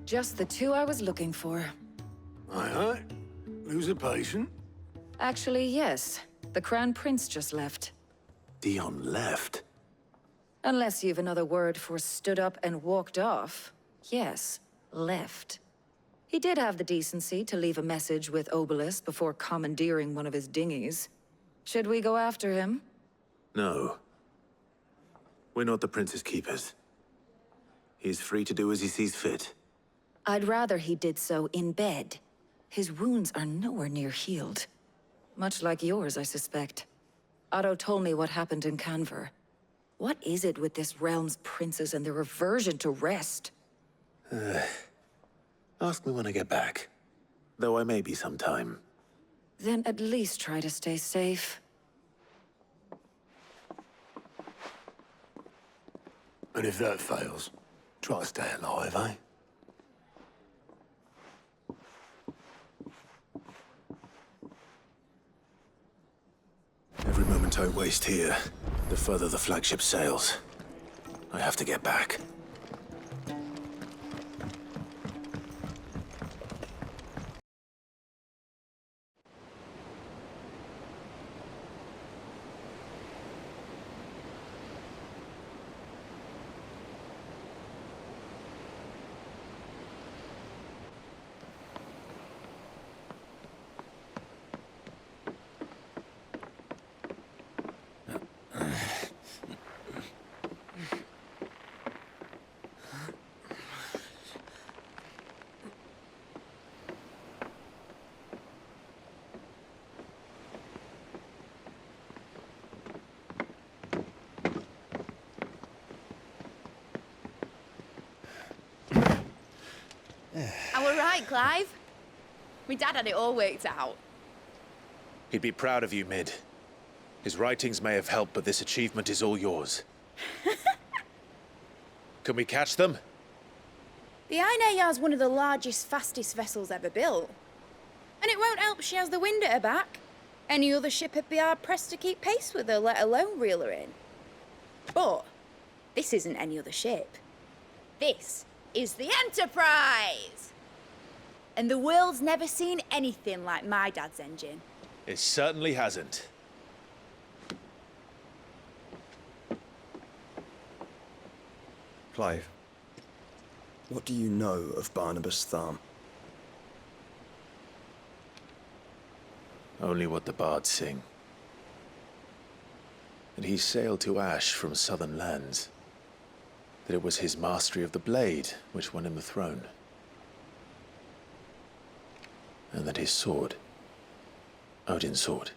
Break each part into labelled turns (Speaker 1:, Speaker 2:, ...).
Speaker 1: Just the two I was looking for.
Speaker 2: Aye, aye. Lose a patient?
Speaker 1: Actually, yes. The Crown Prince just left.
Speaker 2: Dion left?
Speaker 1: Unless you've another word for stood up and walked off. Yes, left. He did have the decency to leave a message with Obelisk before commandeering one of his dinghies. Should we go after him?
Speaker 2: No. We're not the Prince's keepers. He's free to do as he sees fit.
Speaker 1: I'd rather he did so in bed. His wounds are nowhere near healed. Much like yours, I suspect. Otto told me what happened in Canver. What is it with this realm's princes and their aversion to rest?
Speaker 2: Ask me when I get back. Though I may be sometime.
Speaker 1: Then at least try to stay safe.
Speaker 2: And if that fails, try to stay alive, eh? Every moment I waste here, the further the flagship sails. I have to get back.
Speaker 3: I were right, Clive. My dad had it all worked out.
Speaker 4: He'd be proud of you, Mid. His writings may have helped, but this achievement is all yours. Can we catch them?
Speaker 3: The Ainayar's one of the largest, fastest vessels ever built. And it won't help she has the wind at her back. Any other ship would be hard-pressed to keep pace with her, let alone reel her in. But this isn't any other ship. This is the Enterprise! And the world's never seen anything like my dad's engine.
Speaker 4: It certainly hasn't.
Speaker 5: Clive, what do you know of Barnabas Tharm?
Speaker 4: Only what the bards sing. That he sailed to Ash from southern lands. That it was his mastery of the blade which won him the throne. And that his sword, Odin's sword,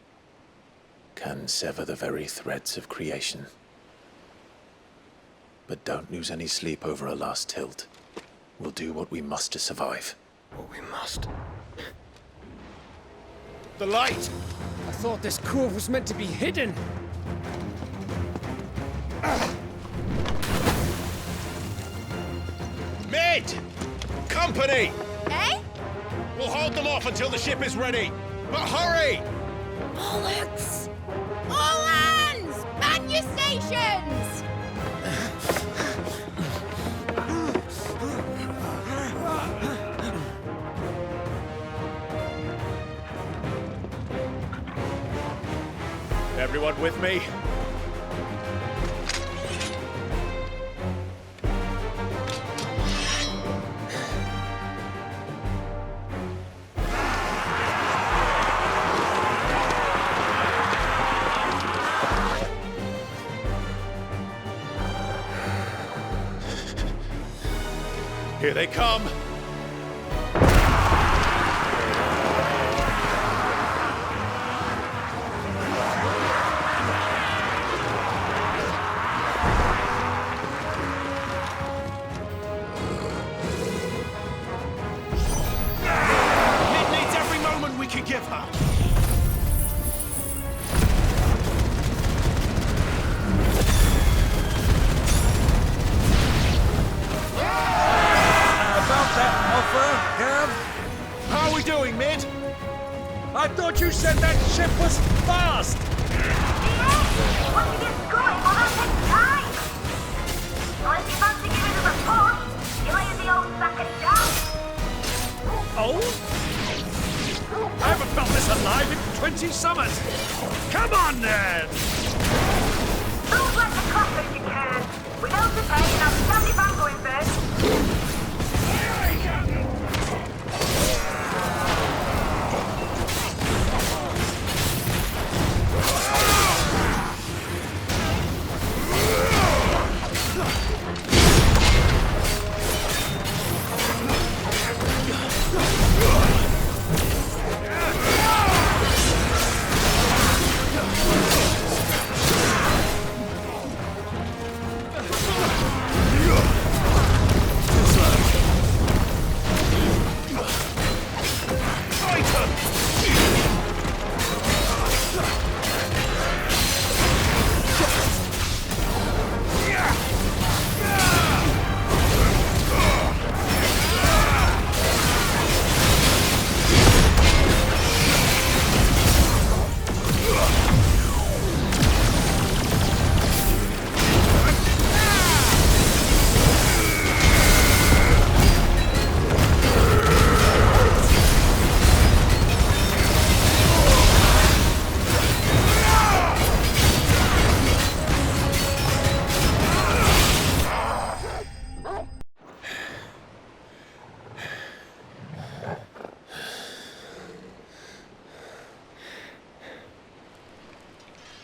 Speaker 4: can sever the very threads of creation. But don't lose any sleep over a last tilt. We'll do what we must to survive.
Speaker 5: What we must.
Speaker 4: The light!
Speaker 6: I thought this cove was meant to be hidden.
Speaker 4: Mid! Company!
Speaker 3: Eh?
Speaker 4: We'll hold them off until the ship is ready. But hurry!
Speaker 3: Bollocks! All hands! Man your stations!
Speaker 4: Everyone with me? Here they come! Mid needs every moment we can give her! How are we doing, Mid?
Speaker 6: I thought you said that ship was fast!
Speaker 7: Once it gets going, well, that takes time. So if you fancy giving us a push, you lay in the old sack and down.
Speaker 6: cold? I haven't felt this alive in 20 summers. Come on, then!
Speaker 7: Move like a clock if you can. Without the pain, I'll stand if I'm going first.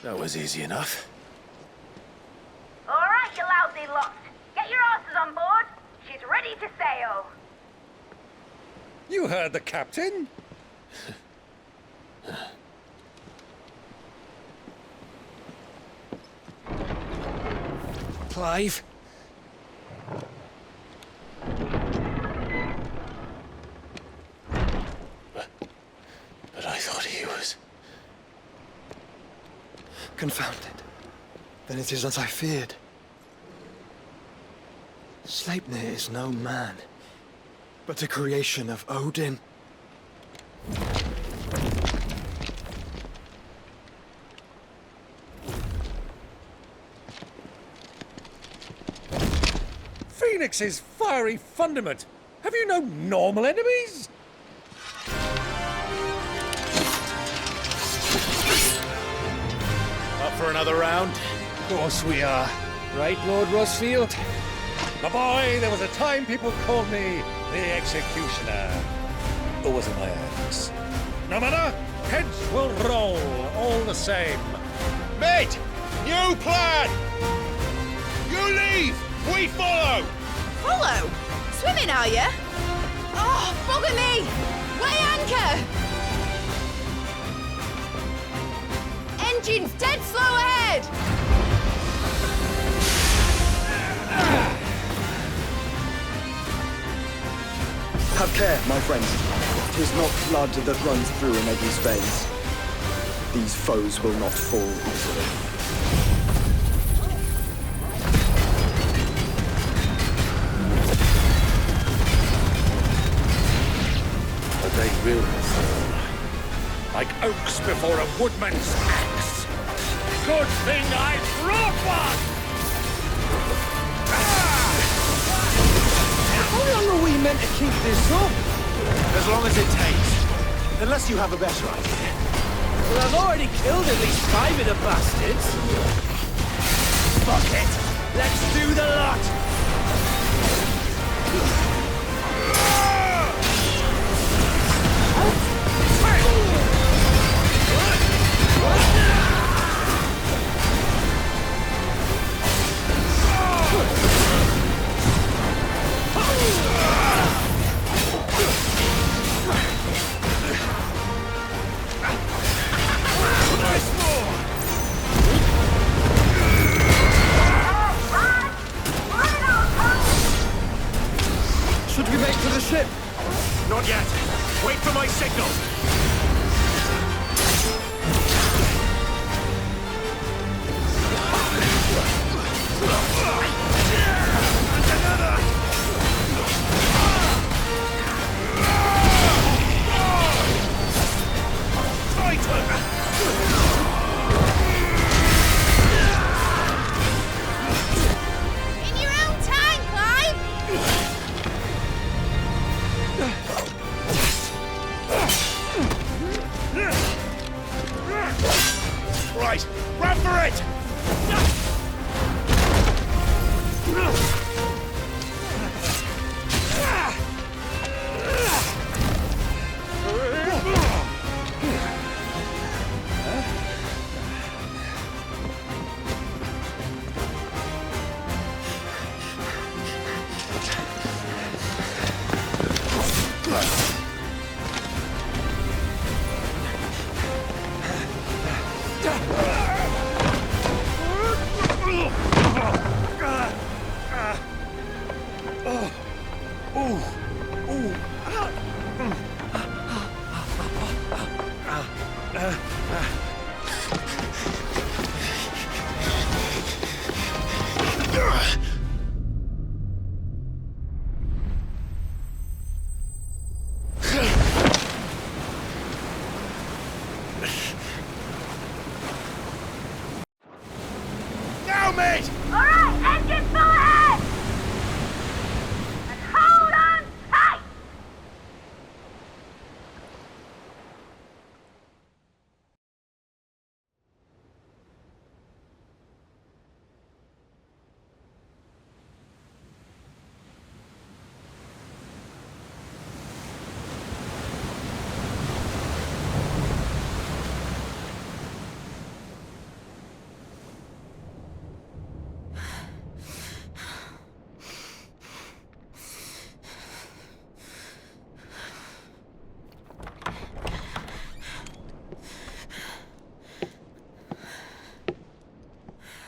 Speaker 4: That was easy enough.
Speaker 7: All right, you lousy lot. Get your asses on board. She's ready to sail.
Speaker 6: You heard the captain. Clive.
Speaker 4: But I thought he was...
Speaker 5: Confounded. Then it is as I feared. Sleipnir is no man, but a creation of Odin.
Speaker 6: Phoenix's fiery fundament. Have you no normal enemies?
Speaker 4: Up for another round?
Speaker 8: Of course we are. Right, Lord Rosfield?
Speaker 6: My boy, there was a time people called me the Executioner. Or was it my axe? No matter, heads will roll all the same.
Speaker 9: Mate! New plan! You leave! We follow!
Speaker 3: Follow? Swimming, are you? Oh, bugger me! Weigh anchor! Engine's dead slow ahead!
Speaker 5: Have care, my friends. 'Tis not blood that runs through Omegi's veins. These foes will not fall easily.
Speaker 6: But they will fall. Like oaks before a woodman's axe. Good thing I brought one!
Speaker 8: How long are we meant to keep this up?
Speaker 2: As long as it takes. Unless you have a better idea.
Speaker 8: Well, I've already killed at least 5 of the bastards. Fuck it! Let's do the lot!
Speaker 5: Should we make for the ship?
Speaker 2: Not yet. Wait for my signal.
Speaker 3: In your own time, Clive!
Speaker 9: Now, mate!
Speaker 7: Alright, engine full ahead! And hold on tight!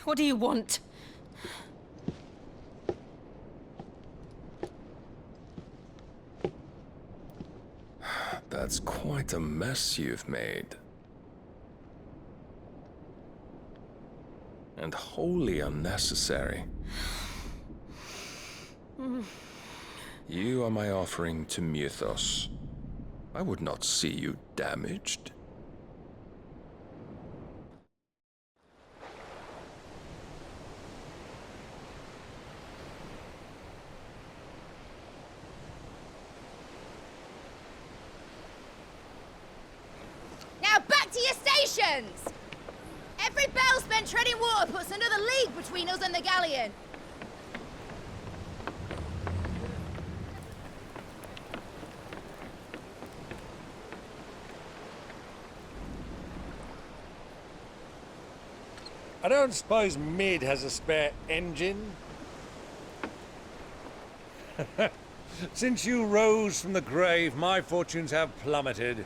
Speaker 1: What do you want?
Speaker 10: That's quite a mess you've made. And wholly unnecessary. You are my offering to Mythos. I would not see you damaged.
Speaker 3: Now back to your stations! Every bell spent treading water puts another league between us and the galleon.
Speaker 6: I don't suppose Mid has a spare engine? Since you rose from the grave, my fortunes have plummeted.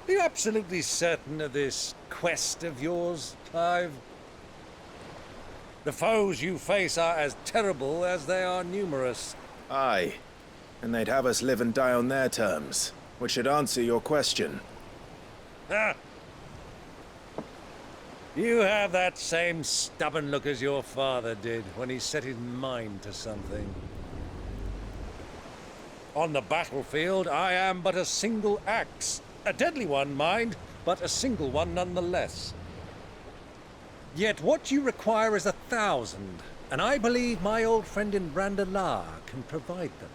Speaker 6: Are you absolutely certain of this quest of yours, Clive? The foes you face are as terrible as they are numerous.
Speaker 2: Aye. And they'd have us live and die on their terms, which should answer your question.
Speaker 6: Ah! You have that same stubborn look as your father did when he set his mind to something. On the battlefield, I am but a single axe. A deadly one, mind, but a single one nonetheless. Yet what you require is 1,000, and I believe my old friend in Randalar can provide them.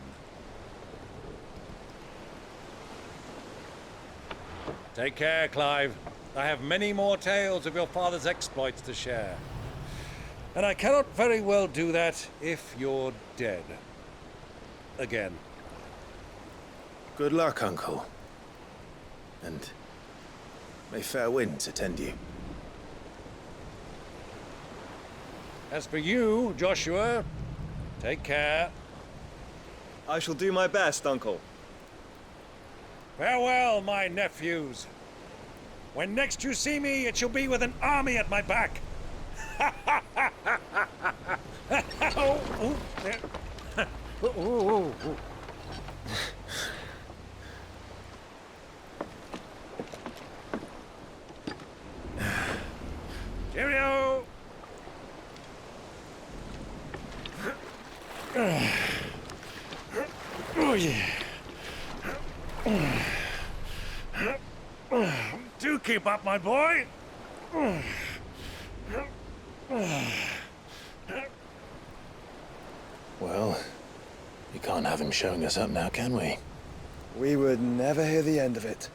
Speaker 6: Take care, Clive. I have many more tales of your father's exploits to share. And I cannot very well do that if you're dead. Again.
Speaker 2: Good luck, Uncle. And may fair winds attend you.
Speaker 6: As for you, Joshua, take care.
Speaker 5: I shall do my best, Uncle.
Speaker 6: Farewell, my nephews. When next you see me, it shall be with an army at my back. Oh, oh, there. Oh, oh, oh. Cheerio! Oh, yeah. Do keep up, my boy.
Speaker 4: Well, you can't have him showing us up now, can we?
Speaker 5: We would never hear the end of it.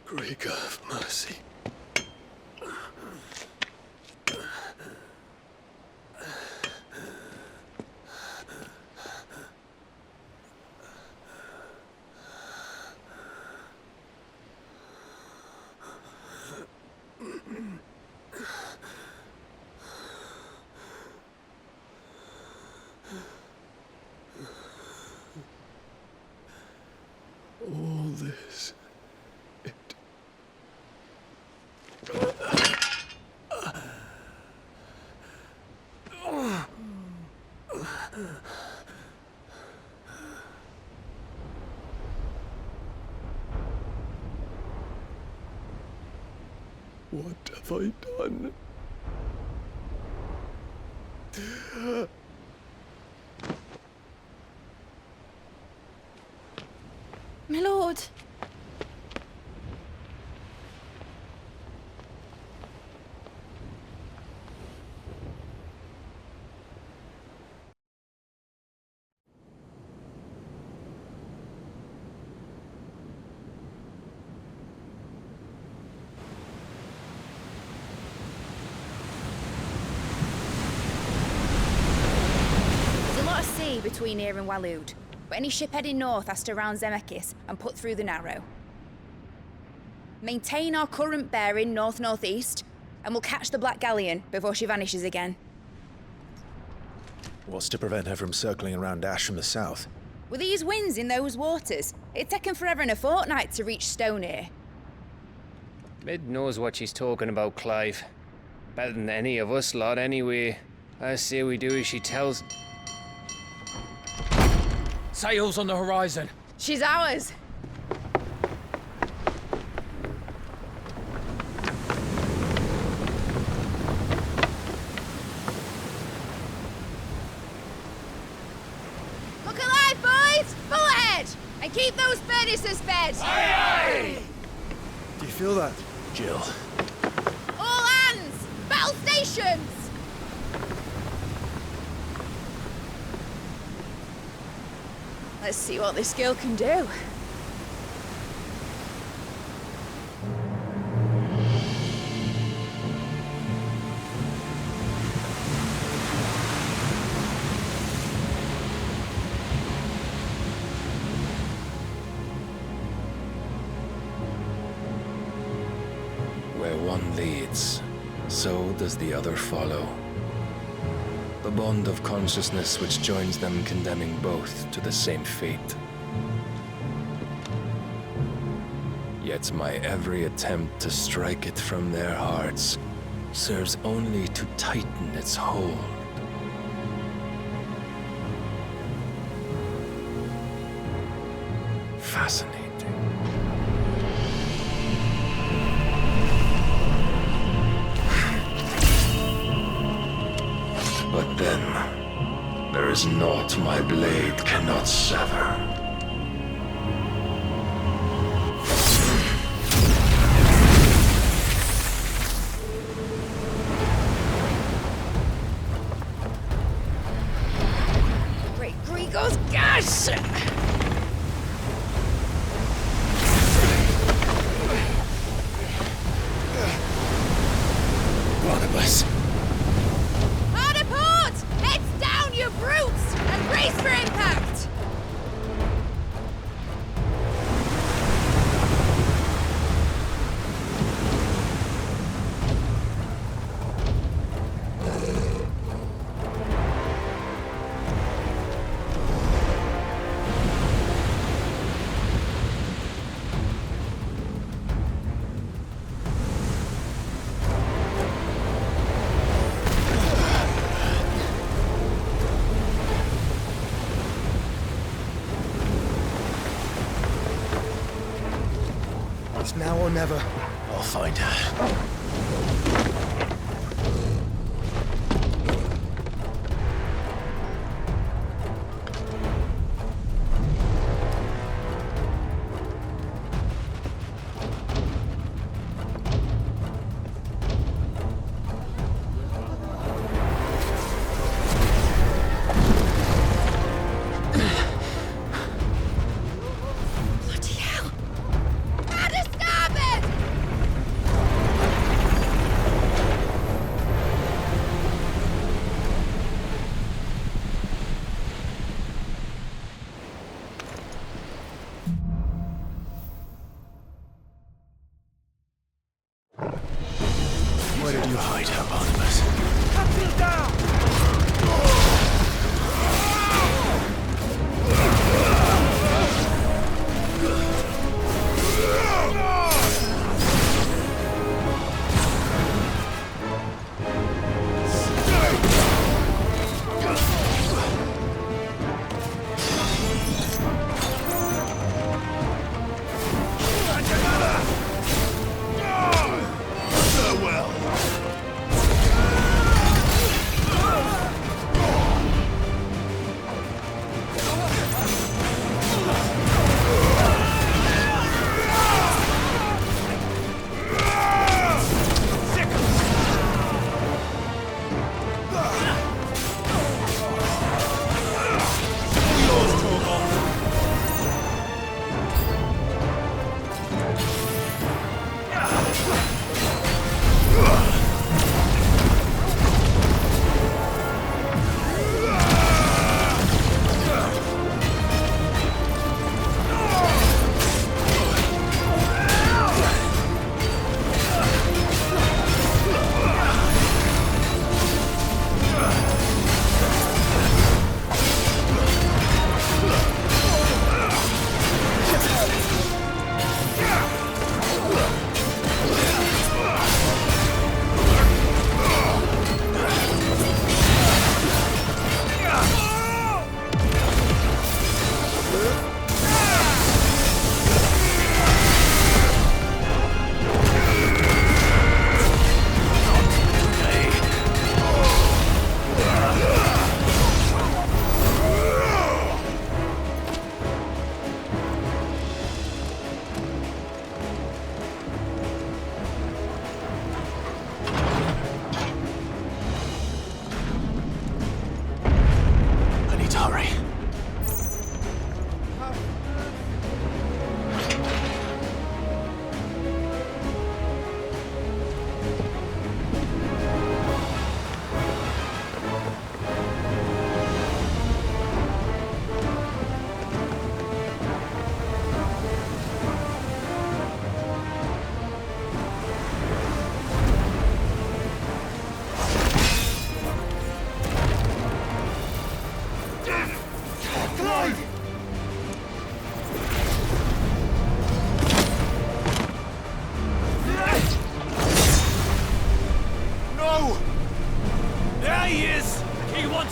Speaker 4: Greek of mercy.
Speaker 5: What have I done?
Speaker 3: My lord. There's a lot of sea between here and Waloed, but any ship heading north has to round Zemeckis and put through the Narrow. Maintain our current bearing north-northeast, and we'll catch the Black Galleon before she vanishes again.
Speaker 4: What's to prevent her from circling around Ash from the south?
Speaker 3: With these winds in those waters, it'd taken forever and a fortnight to reach Stonehenge.
Speaker 8: Mid knows what she's talking about, Clive. Better than any of us lot, anyway. I say we do as she tells. Sails on the horizon.
Speaker 3: She's ours. Look alive, boys! Full ahead! And keep those furnaces fed!
Speaker 5: Do you feel that?
Speaker 4: Jill.
Speaker 3: All hands! Battle stations! Let's see what this girl can do.
Speaker 10: Where one leads, so does the other follow. The bond of consciousness which joins them condemning both to the same fate. Yet my every attempt to strike it from their hearts serves only to tighten its hold. Fascinating. But then, there is naught my blade cannot sever.
Speaker 3: Great Grigor's gas!
Speaker 4: Barnabas.
Speaker 3: Hard a port! Heads down, you brutes! And brace for impact!
Speaker 5: It's now or never.
Speaker 4: I'll find her.
Speaker 3: Bloody hell! Out of starboard!
Speaker 4: Where did you hide her, Barnabas?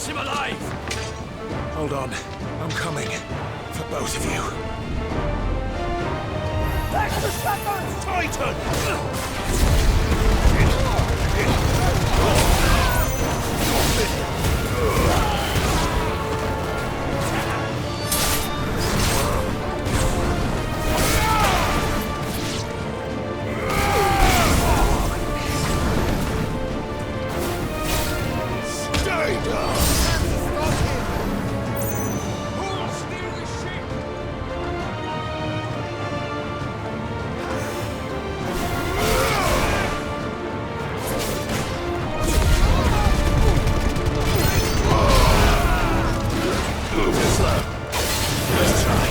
Speaker 8: keeps him alive!
Speaker 9: Hold on. I'm coming. For both of you.
Speaker 8: Back to Shepard!
Speaker 9: Titan! Stay down!
Speaker 8: Who'll steer the ship?
Speaker 9: Let's try.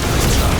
Speaker 9: Let's try. Let's try.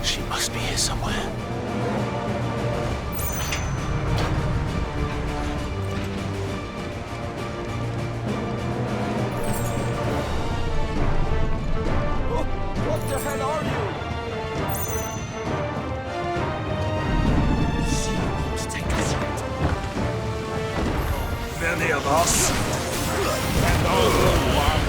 Speaker 9: She must be here somewhere.
Speaker 8: What the hell are you?
Speaker 9: She won't take us yet. Many of us. And only one.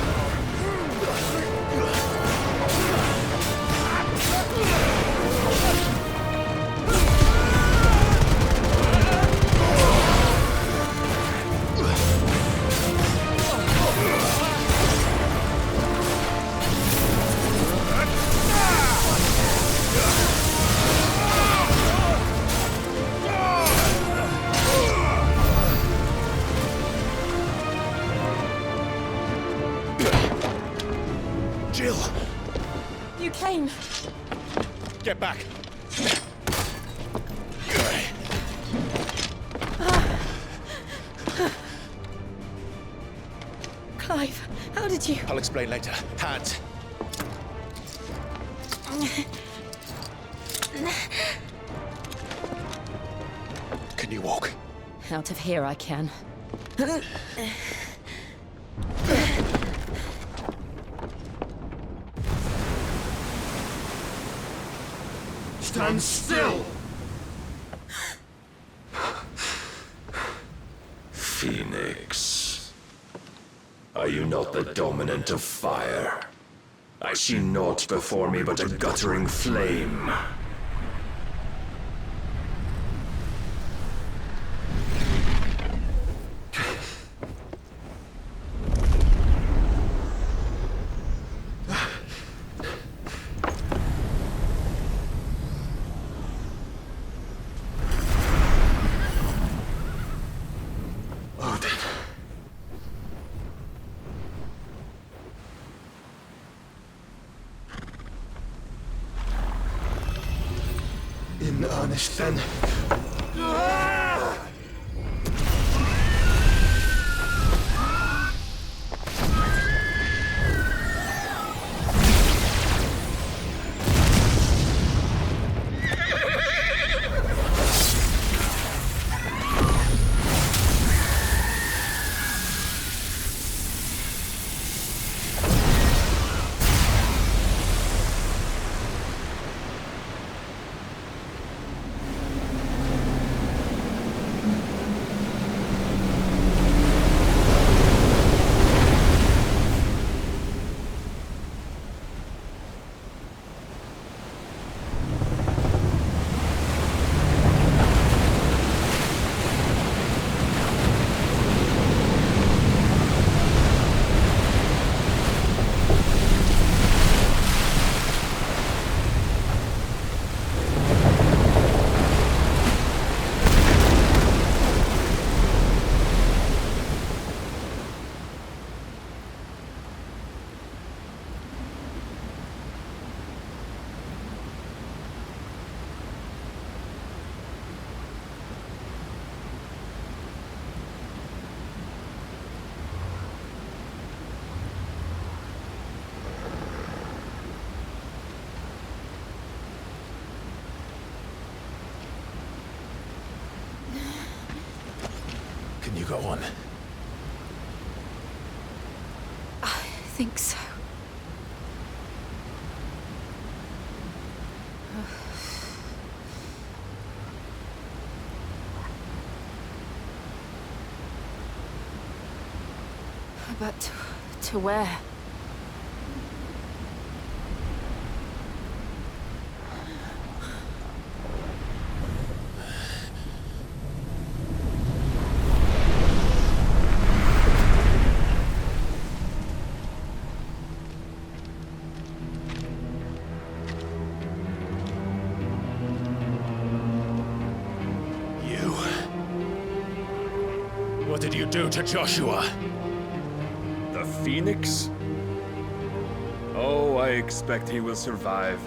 Speaker 9: Jill,
Speaker 1: You came.
Speaker 9: get back.
Speaker 1: Clive, how did you?
Speaker 9: I'll explain later. Hands. Can you walk?
Speaker 1: Out of here I can.
Speaker 9: Stand still!
Speaker 10: Phoenix. Are you not the dominant of fire? I see naught before me but a guttering flame.
Speaker 9: Odin. In earnest then.
Speaker 4: Can you go on?
Speaker 3: I think so. But to where?
Speaker 4: You. What did you do to Joshua?
Speaker 10: The Phoenix? Oh, I expect he will survive.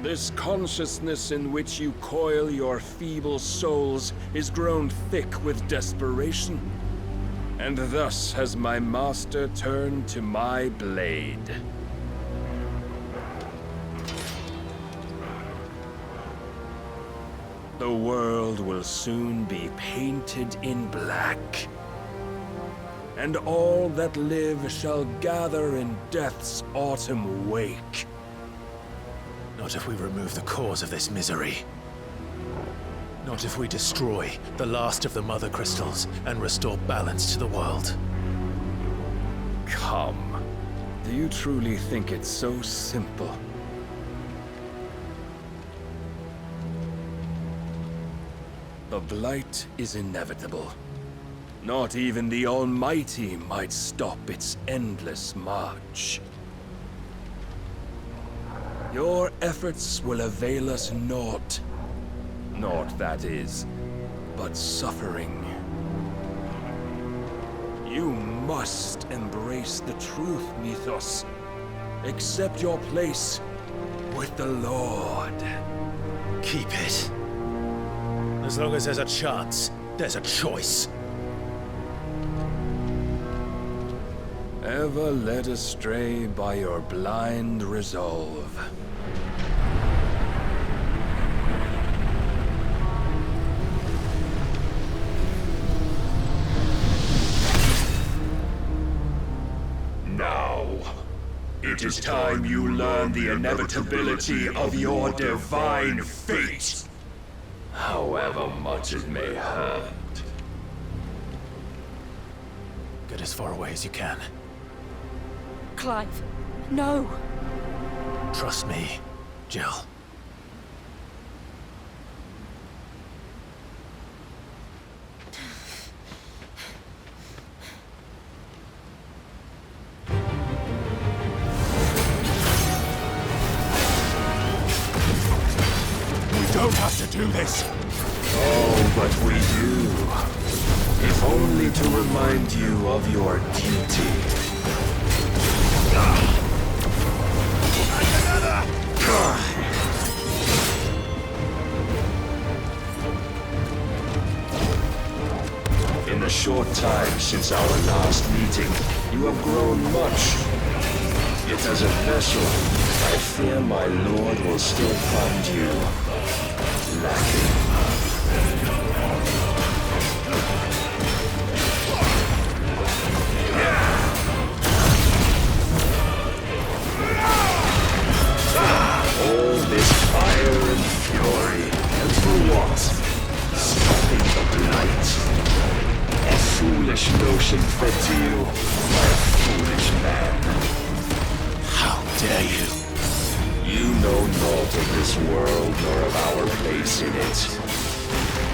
Speaker 10: This consciousness in which you coil your feeble souls is grown thick with desperation. And thus has my master turned to my blade. The world will soon be painted in black. And all that live shall gather in death's autumn wake.
Speaker 4: Not if we remove the cause of this misery. Not if we destroy the last of the Mother Crystals and restore balance to the world.
Speaker 10: Come. Do you truly think it's so simple? The Blight is inevitable. Not even the Almighty might stop its endless march. Your efforts will avail us naught. Naught, that is, but suffering. You must embrace the truth, Mythos. Accept your place with the Lord.
Speaker 4: Keep it. As long as there's a chance, there's a choice.
Speaker 10: Ever led astray by your blind resolve.
Speaker 11: Now, it is time you learn the inevitability of your divine fate. However much it may hurt.
Speaker 4: Get as far away as you can.
Speaker 3: Clive, no.
Speaker 4: Trust me, Jill.
Speaker 11: We don't have to do this. Oh, but we do. If only to remind you of your duty. In the short time since our last meeting, you have grown much. Yet as a vessel, I fear my lord will still find you lacking. All this fire and fury, and for what? Stopping the blight. A foolish notion fed to you by a foolish man.
Speaker 4: How dare you?
Speaker 11: You know naught of this world nor of our place in it.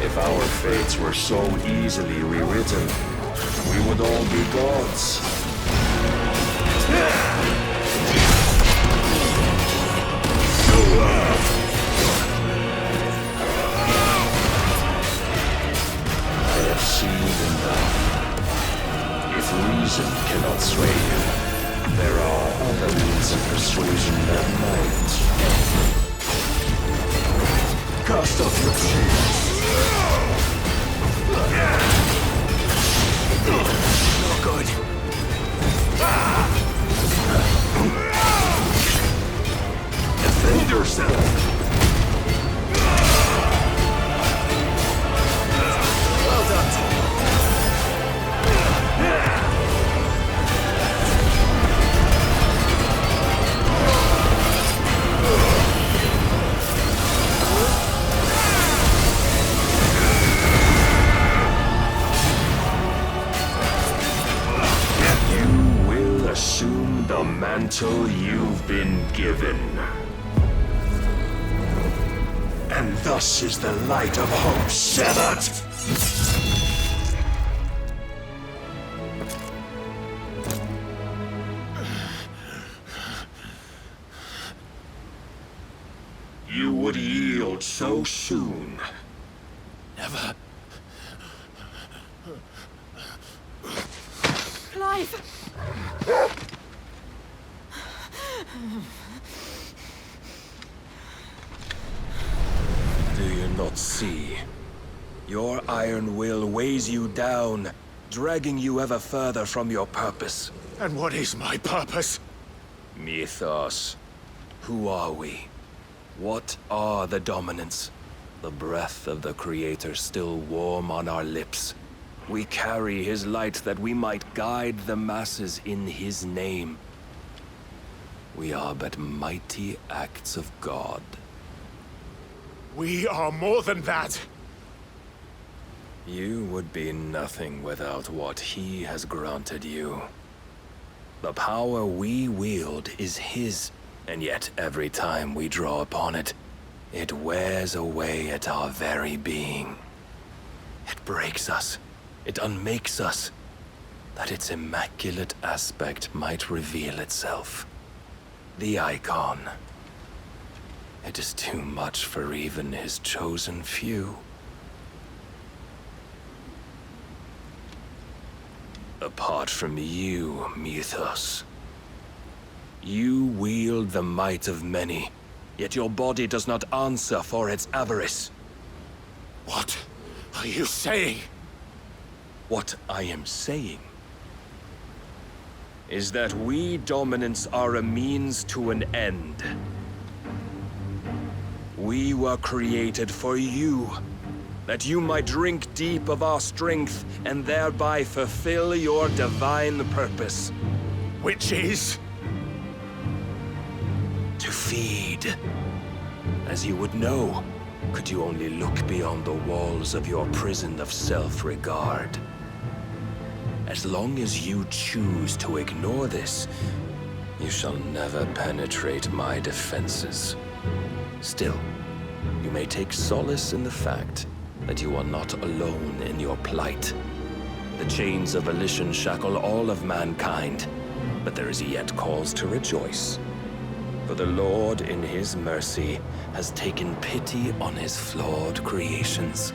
Speaker 11: If our fates were so easily rewritten, we would all be gods. I have seen enough. If reason cannot sway you, there are other means of persuasion that might. Cast off your shield.
Speaker 4: Not good.
Speaker 11: Defend yourself! mantle you've been given. And thus is the light of hope severed! You would yield so soon.
Speaker 4: Never.
Speaker 3: Clive!
Speaker 10: Do you not see? Your iron will weighs you down, dragging you ever further from your purpose.
Speaker 9: And what is my purpose?
Speaker 10: Mythos. Who are we? What are the dominants? The breath of the Creator still warm on our lips. We carry his light that we might guide the masses in his name. We are but mighty acts of God.
Speaker 9: We are more than that.
Speaker 10: You would be nothing without what he has granted you. The power we wield is his, and yet every time we draw upon it, it wears away at our very being. It breaks us. It unmakes us, that its immaculate aspect might reveal itself. The icon. It is too much for even his chosen few. Apart from you, Mythos. You wield the might of many, yet your body does not answer for its avarice.
Speaker 9: What are you saying?
Speaker 10: What I am saying is that we dominants are a means to an end. We were created for you, that you might drink deep of our strength and thereby fulfill your divine purpose.
Speaker 9: Which is?
Speaker 10: To feed. As you would know, could you only look beyond the walls of your prison of self-regard. As long as you choose to ignore this, you shall never penetrate my defenses. Still, you may take solace in the fact that you are not alone in your plight. The chains of volition shackle all of mankind, but there is yet cause to rejoice. For the Lord, in his mercy, has taken pity on his flawed creations,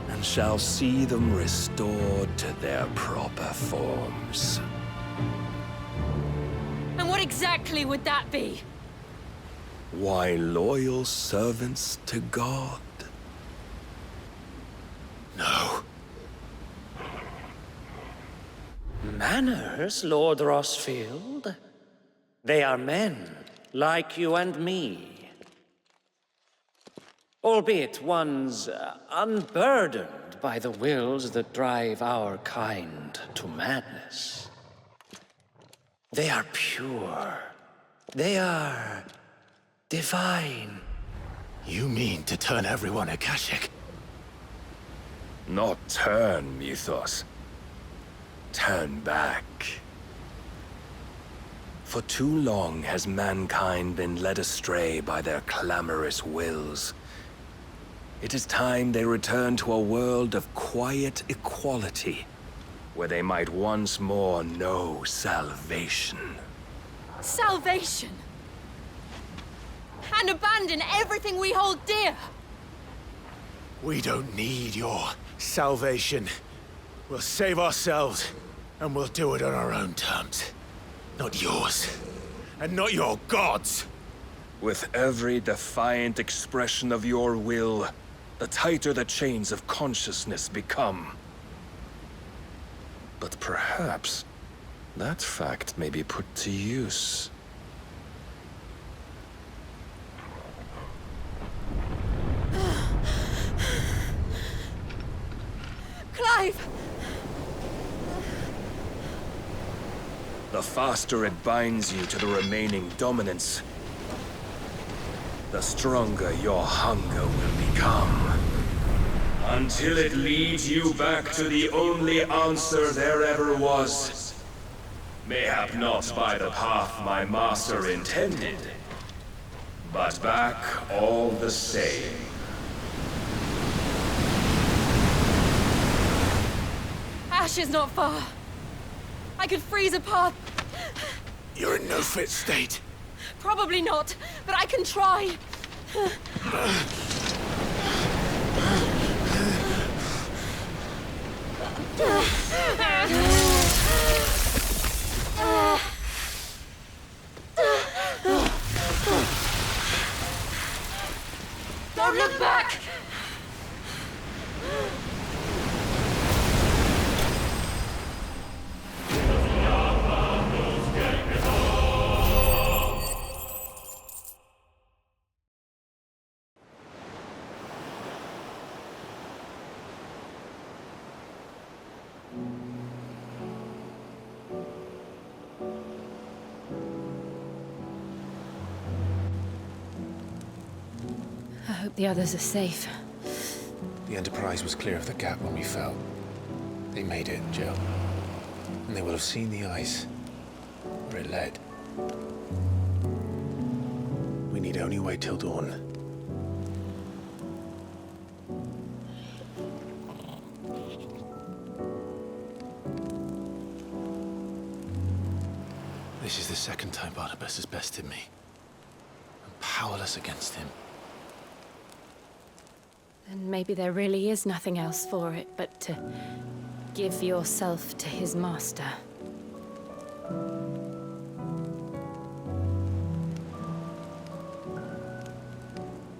Speaker 10: and shall see them restored to their proper forms.
Speaker 12: And what exactly would that be?
Speaker 10: Why, loyal servants to God.
Speaker 9: No.
Speaker 13: Manners, Lord Rossfield? They are men, like you and me. Albeit ones unburdened by the wills that drive our kind to madness. They are pure. They are divine.
Speaker 4: You mean to turn everyone Akashic?
Speaker 10: Not turn, Mythos. Turn back. For too long has mankind been led astray by their clamorous wills. It is time they return to a world of quiet equality, where they might once more know salvation.
Speaker 12: Salvation? And abandon everything we hold dear?
Speaker 9: We don't need your salvation. We'll save ourselves, and we'll do it on our own terms. Not yours. And not your gods!
Speaker 10: With every defiant expression of your will, the tighter the chains of consciousness become. But perhaps that fact may be put to use.
Speaker 12: Clive!
Speaker 10: The faster it binds you to the remaining dominance, the stronger your hunger will become. Until it leads you back to the only answer there ever was.
Speaker 11: Mayhap not by the path my master intended, but back all the same.
Speaker 12: Ash is not far. I could freeze a path.
Speaker 9: You're in no fit state.
Speaker 12: Probably not, but I can try. Don't look back! I hope the others are safe.
Speaker 4: The Enterprise was clear of the gap when we fell. They made it, Jill. And they will have seen the ice, where it led. We need only wait till dawn. This is the second time Barnabas has bested me. I'm powerless against him.
Speaker 12: Then maybe there really is nothing else for it but to give yourself to his master.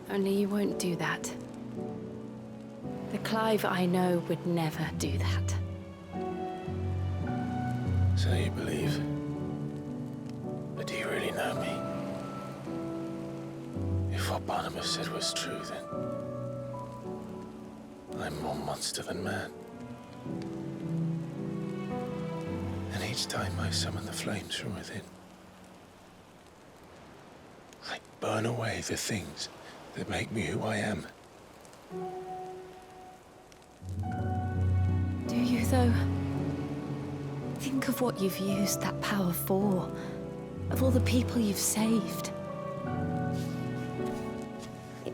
Speaker 12: Only you won't do that. The Clive I know would never do that.
Speaker 4: So you believe? But do you really know me? If what Barnabas said was true, then I'm more monster than man. And each time I summon the flames from within, I burn away the things that make me who I am.
Speaker 12: Do you, though? Think of what you've used that power for. Of all the people you've saved.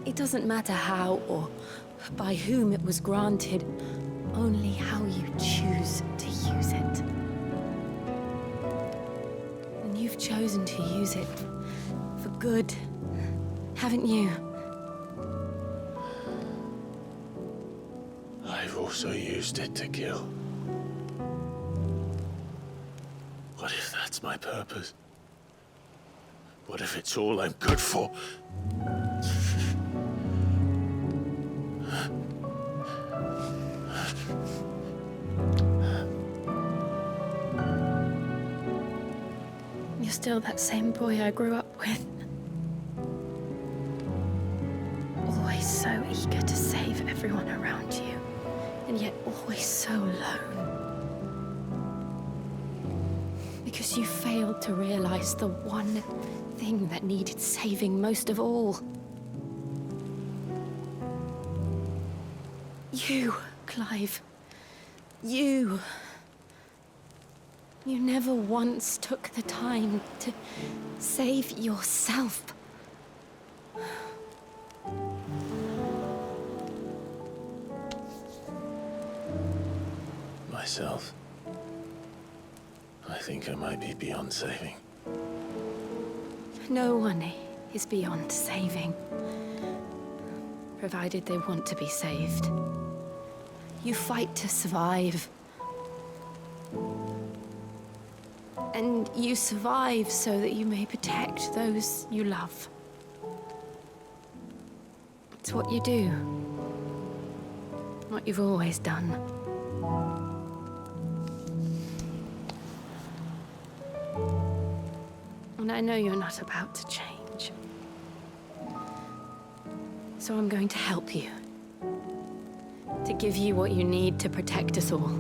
Speaker 12: It doesn't matter how or by whom it was granted, only how you choose to use it. And you've chosen to use it for good, haven't you?
Speaker 4: I've also used it to kill. What if that's my purpose? What if it's all I'm good for?
Speaker 12: You're still that same boy I grew up with. Always so eager to save everyone around you, and yet always so alone. Because you failed to realize the one thing that needed saving most of all. You, Clive. You. You never once took the time to save yourself.
Speaker 4: Myself? I think I might be beyond saving.
Speaker 12: No one is beyond saving. Provided they want to be saved. You fight to survive. And you survive so that you may protect those you love. It's what you do. What you've always done. And I know you're not about to change. So I'm going to help you. To give you what you need to protect us all.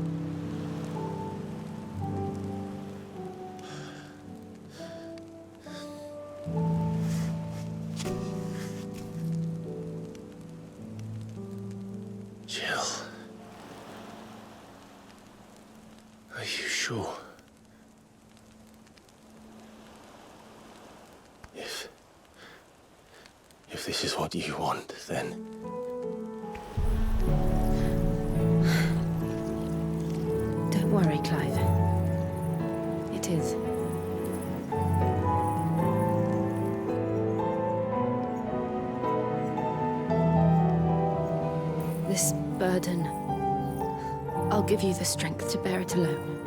Speaker 4: Jill. Are you sure?
Speaker 2: do you want, then?
Speaker 12: Don't worry, Clive. It is. This burden, I'll give you the strength to bear it alone.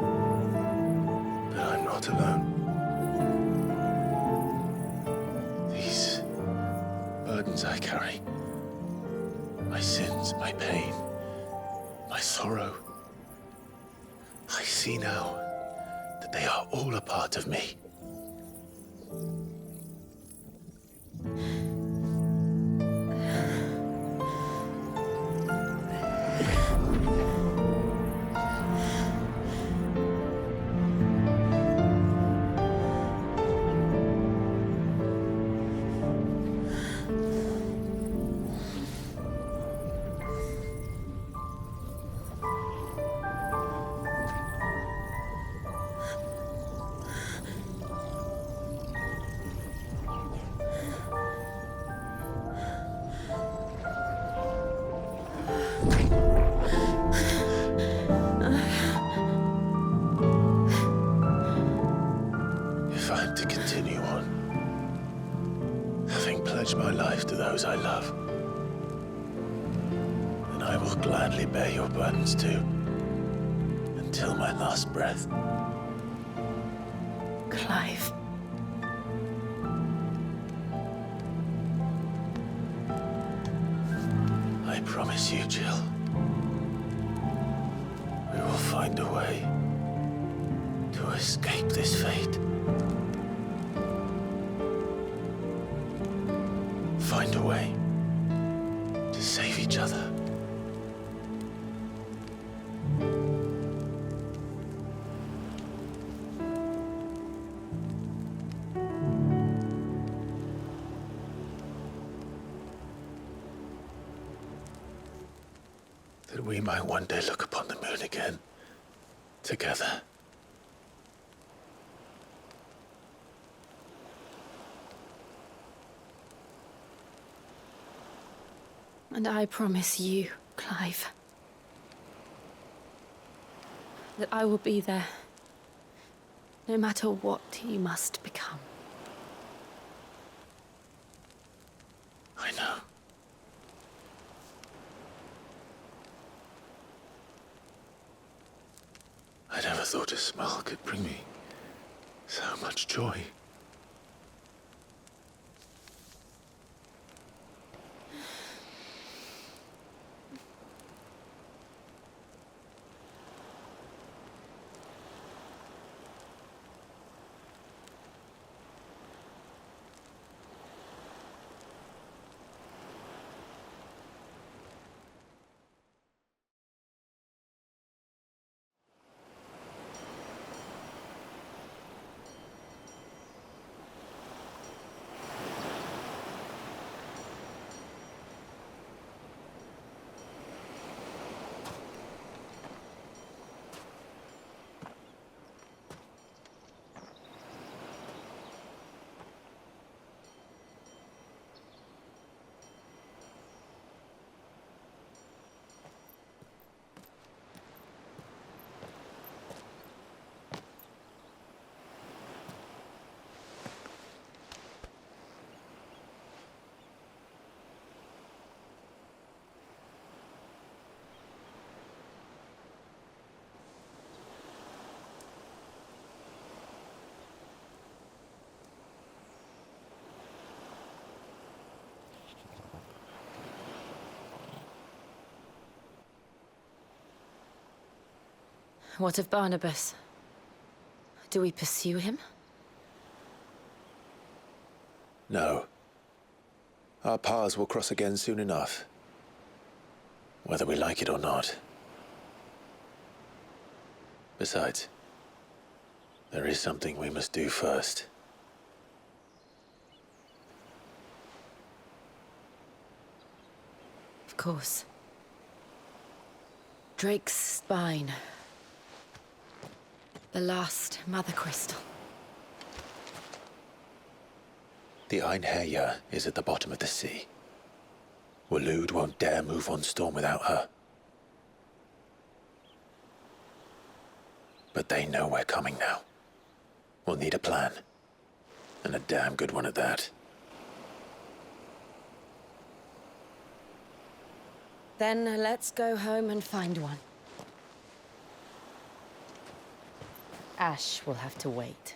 Speaker 2: But I'm not alone. These burdens I carry, my sins, my pain, my sorrow, I see now that they are all a part of me. If I'm to continue on, having pledged my life to those I love, then I will gladly bear your burdens too, until my last breath.
Speaker 12: Clive.
Speaker 2: I promise you, Jill, we will find a way to escape this fate. Find a way to save each other. That we might one day look upon the moon again, together.
Speaker 12: And I promise you, Clive, that I will be there, no matter what you must become.
Speaker 2: I know. I never thought a smile could bring me so much joy.
Speaker 12: What of Barnabas? Do we pursue him?
Speaker 2: No. Our paths will cross again soon enough, whether we like it or not. Besides, there is something we must do first.
Speaker 12: Of course. Drake's spine. The last Mother Crystal.
Speaker 2: The Einherjar is at the bottom of the sea. Waloed won't dare move on Storm without her. But they know we're coming now. We'll need a plan. And a damn good one at that.
Speaker 12: Then let's go home and find one. Ash will have to wait.